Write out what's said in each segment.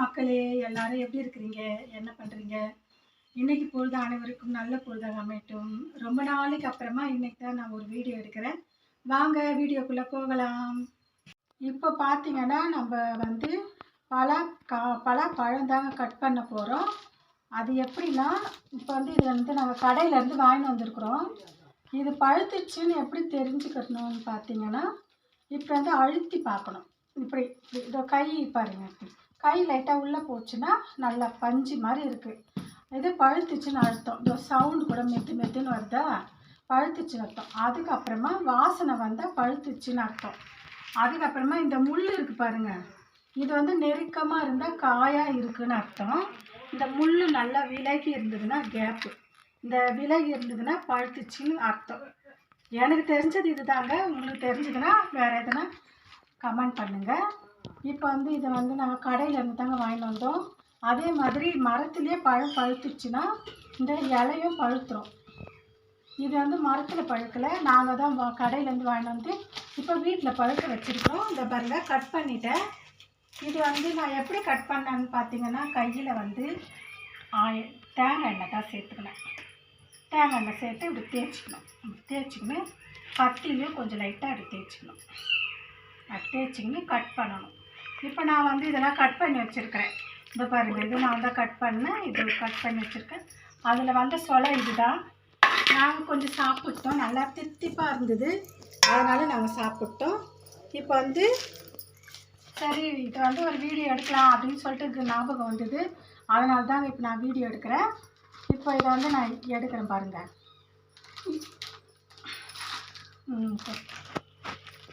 மக்களே, எல்லாரும் எப்படி இருக்கிறீங்க? என்ன பண்ணுறீங்க? இன்னைக்கு பொழுது அனைவருக்கும் நல்ல பொழுதாக அமையட்டும். ரொம்ப நாளைக்கு அப்புறமா இன்னைக்கு தான் நான் ஒரு வீடியோ எடுக்கிறேன். வாங்க வீடியோக்குள்ளே போகலாம். இப்போ பார்த்தீங்கன்னா நம்ம வந்து பழம் தாங்க கட் பண்ண போகிறோம். அது எப்படின்னா, இப்போ வந்து இது வந்து நாங்கள் கடையிலேருந்து வாங்கிட்டு வந்திருக்குறோம். இது பழுத்துச்சுன்னு எப்படி தெரிஞ்சுக்கணும்னு பார்த்தீங்கன்னா, இப்போ வந்து அழுத்தி பார்க்கணும். இப்படி இதோ கை பாருங்க, இப்படி கை லைட்டாக உள்ளே போச்சுன்னா நல்லா பஞ்சு மாதிரி இருக்குது. இது பழுத்துச்சுன்னு அர்த்தம். இதோ சவுண்டு கூட மெத்துன்னு வருதா, பழுத்துச்சுன்னு அர்த்தம். அதுக்கப்புறமா வாசனை வந்தால் பழுத்துச்சுன்னு அர்த்தம். அதுக்கப்புறமா இந்த முள் இருக்குது பாருங்கள், இது வந்து நெருக்கமாக இருந்தால் காயாக இருக்குதுன்னு அர்த்தம். இந்த முள் நல்லா விலகி இருந்ததுன்னா கேப்பு, இந்த விலகி இருந்ததுன்னா பழுத்துச்சுன்னு அர்த்தம். எனக்கு தெரிஞ்சது இது தாங்க. உங்களுக்கு தெரிஞ்சதுன்னா வேறு எதுனா கமெண்ட் பண்ணுங்கள். இப்போ வந்து இதை வந்து நாங்கள் கடையிலேருந்து தாங்க வாங்கிட்டு வந்தோம். அதே மாதிரி மரத்துலேயே பழம் பழுத்துச்சுன்னா இந்த இலையும் பழுத்துரும். இது வந்து மரத்தில் பழுக்கலை, நாங்கள் தான் கடையிலேருந்து வாங்கிட்டு வந்து இப்போ வீட்டில் பழுக்க வச்சுருக்கோம். இந்த பாருங்கள், கட் பண்ணிட்டேன். இது வந்து நான் எப்படி கட் பண்ணேன்னு பார்த்தீங்கன்னா, கையில் வந்து தேங்காய் எண்ணெய் தான் சேர்த்துக்கினேன். தேங்காய் எண்ணெய் சேர்த்து இப்படி தேய்ச்சிக்கணும். கத்திலையும் கொஞ்சம் லைட்டாக அப்படி தேய்ச்சிக்கணும். தேய்ச்சிக்கின்னு கட் பண்ணணும். இப்போ நான் வந்து இதெல்லாம் கட் பண்ணி வச்சுருக்கிறேன். இந்த பாருங்கள், இது நான் தான் கட் பண்ணேன். இது கட் பண்ணி வச்சுருக்கேன். அதில் வந்து சொலை இது தான். நாங்கள் கொஞ்சம் சாப்பிட்டோம், நல்லா தித்திப்பாக இருந்தது, அதனால் நாங்கள் சாப்பிட்டோம். இப்போ வந்து சரி, இதை வந்து ஒரு வீடியோ எடுக்கலாம் அப்படின்னு சொல்லிட்டு இது ஞாபகம் வந்தது. அதனால தாங்க இப்போ நான் வீடியோ எடுக்கிறேன். இப்போ இதை வந்து நான் எடுக்கிறேன் பாருங்கள்.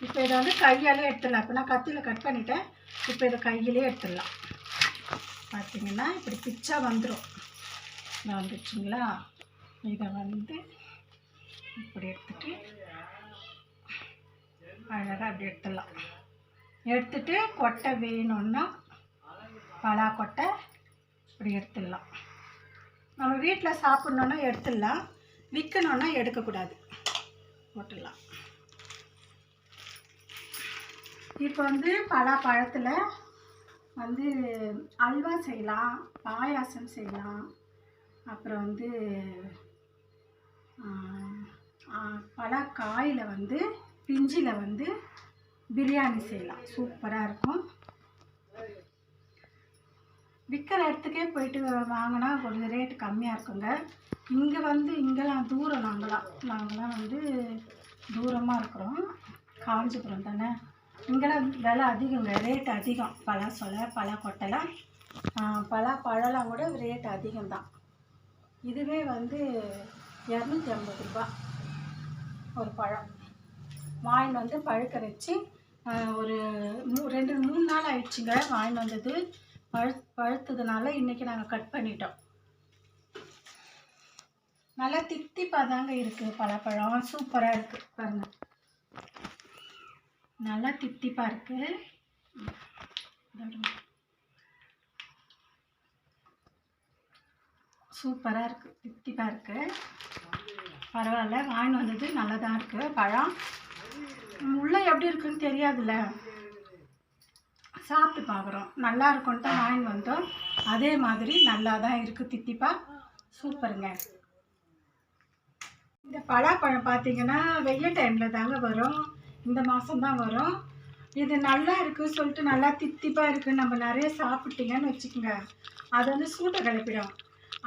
இப்போ இதை வந்து கையாலே எடுத்துடலாம். இப்போ நான் கத்தியில் கட் பண்ணிட்டேன். இப்போ இதை கையிலே எடுத்துடலாம். பார்த்தீங்கன்னா இப்படி பிச்சா வந்துடும். இதை வந்துடுச்சுங்களா? இதை வந்து இப்படி எடுத்துட்டு அழகாக அப்படி எடுத்துடலாம். எடுத்துட்டு கொட்டை வேணும்னா பலா கொட்டை இப்படி எடுத்துடலாம். நம்ம வீட்டில் சாப்பிட்ணுன்னா எடுத்துடலாம், விற்கணுன்னா எடுக்கக்கூடாது, போட்டுடலாம். இப்போ வந்து பழத்தில் வந்து அல்வா செய்யலாம், பாயாசம் செய்யலாம், அப்புறம் வந்து பழக்காயில் வந்து பிஞ்சில் வந்து பிரியாணி செய்யலாம், சூப்பராக இருக்கும். விற்கிற இடத்துக்கே போயிட்டு வாங்கினா கொஞ்சம் ரேட்டு கம்மியாக இருக்குங்க. இங்கே வந்து இங்கெல்லாம் தூரம், நாங்களாம் வந்து தூரமாக இருக்கிறோம், காஞ்சிபுரம் தானே. இங்கெல்லாம் விலை அதிகங்க, ரேட்டு அதிகம். பழக்கொட்டைலாம் பழம்லாம் கூட ரேட்டு அதிகம்தான். இதுவே வந்து 250 ரூபா ஒரு பழம். வாங்கிட்டு வந்து பழுக்க வச்சு ஒரு 2-3 நாள் ஆயிடுச்சுங்க வாங்கிட்டு வந்தது. பழுத்ததுனால இன்றைக்கி நாங்கள் கட் பண்ணிட்டோம். நல்லா தித்திப்பாக தாங்க இருக்குது பழம், சூப்பராக இருக்குது பாருங்கள், நல்லா தித்திப்பாக இருக்குது. சூப்பராக இருக்குது, தித்திப்பாக இருக்குது. பரவாயில்ல, வாங்கிட்டு வந்தது நல்லா தான் இருக்குது. பழம் உள்ளே எப்படி இருக்குன்னு தெரியாதுல்ல, சாப்பிட்டு பார்க்குறோம். நல்லா இருக்கும்னு தான் வாங்கிட்டு வந்தோம். அதே மாதிரி நல்லா தான் இருக்குது, தித்திப்பாக சூப்பருங்க. இந்த பலாப்பழம் பார்த்தீங்கன்னா வெயில் டைமில் தாங்க வரும், இந்த மாதம் தான் வரும். இது நல்லா இருக்குன்னு சொல்லிட்டு நல்லா தித்திப்பாக இருக்குன்னு நம்ம நிறைய சாப்பிட்டீங்கன்னு வச்சுக்கோங்க, அது வந்து சூட்டை கிளப்பிடும்.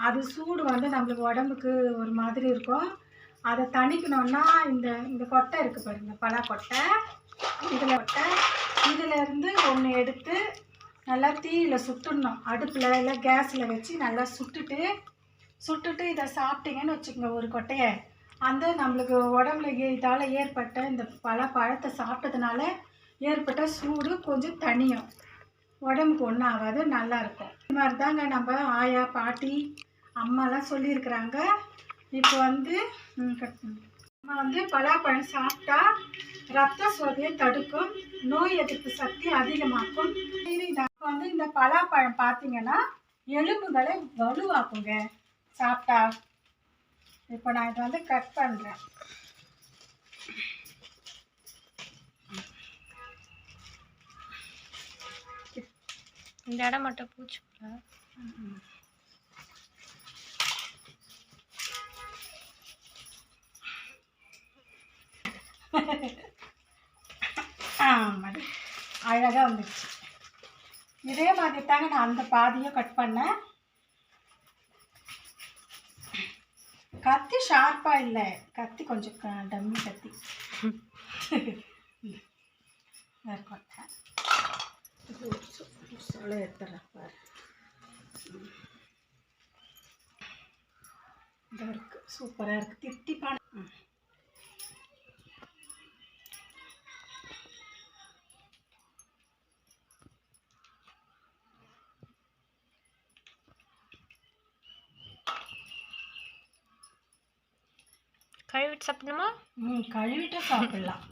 அது சூடு வந்து நம்மளுக்கு உடம்புக்கு ஒரு மாதிரி இருக்கும். அதை தணிக்கணுன்னா இந்த கொட்டை இருக்குது பாருங்கள், பலாக்கொட்டை. இதிலேருந்து ஒன்று எடுத்து நல்லா தீயில் சுட்டுடணும். அடுப்பில் இல்லை கேஸில் வச்சு நல்லா சுட்டுட்டு இதை சாப்பிட்டீங்கன்னு வச்சுக்கோங்க, ஒரு கொட்டையை, அந்த நம்மளுக்கு உடம்புல இதால் ஏற்பட்ட இந்த பழத்தை சாப்பிட்டதுனால ஏற்பட்ட சூடு கொஞ்சம் தனியும், உடம்புக்கு ஒன்றும் ஆகாது, நல்லாயிருக்கும். இது மாதிரி தாங்க நம்ம ஆயா, பாட்டி, அம்மாலாம் சொல்லியிருக்கிறாங்க. இப்போ வந்து நம்ம வந்து பலாப்பழம் சாப்பிட்டா ரத்த சோகையை தடுக்கும், நோய் எதிர்ப்பு சக்தி அதிகமாக்கும். இப்போ வந்து இந்த பலாப்பழம் பார்த்தீங்கன்னா எலும்புகளை வலுவாக்குங்க சாப்பிட்டா. இப்போ நான் இதை வந்து கட் பண்ணுறேன். இந்த இடம் மட்டும் பூச்சி போல. ஆமாம், அழகாக வந்துடுச்சு. இதே மாதிரி தாங்க நான் அந்த பாதியும் கட் பண்ணேன். கத்தி ஷார்ப்பாக இல்லை, கத்தி கொஞ்சம் டம்மி கத்தி. கொட்டேன் சொல்ல எடுத்துறேன் பாரு. இது இருக்குது, சூப்பராக இருக்குது, திட்டிப்பான. கழுவிட்டு சாப்பிடணுமா? கழுவிட்டா சாப்பிட்லாம்,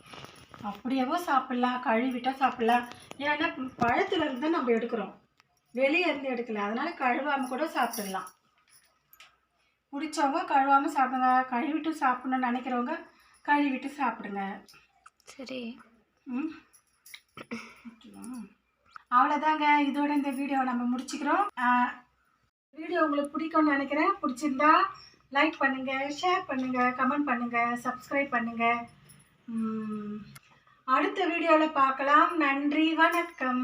அப்படியேவோ சாப்பிட்லாம், கழுவிட்டா சாப்பிட்லாம். ஏன்னா பழத்துல இருந்து நம்ம எடுக்கிறோம், வெளியே இருந்து எடுக்கல, அதனால கழுவாமல் கூட சாப்பிடலாம். பிடிச்சவங்க கழுவாமல் சாப்பிடுங்க, கழுவிட்டு சாப்பிடணும்னு நினைக்கிறவங்க கழுவிட்டு சாப்பிடுங்க. சரி. அவ்வளோதாங்க, இதோட இந்த வீடியோவை நம்ம முடிச்சுக்கிறோம். வீடியோ உங்களுக்கு பிடிக்கும்னு நினைக்கிறேன். பிடிச்சிருந்தா லைக் பண்ணுங்கள், ஷேர் பண்ணுங்கள், கமெண்ட் பண்ணுங்கள், சப்ஸ்கிரைப் பண்ணுங்கள். அடுத்த வீடியோவில் பார்க்கலாம். நன்றி, வணக்கம்.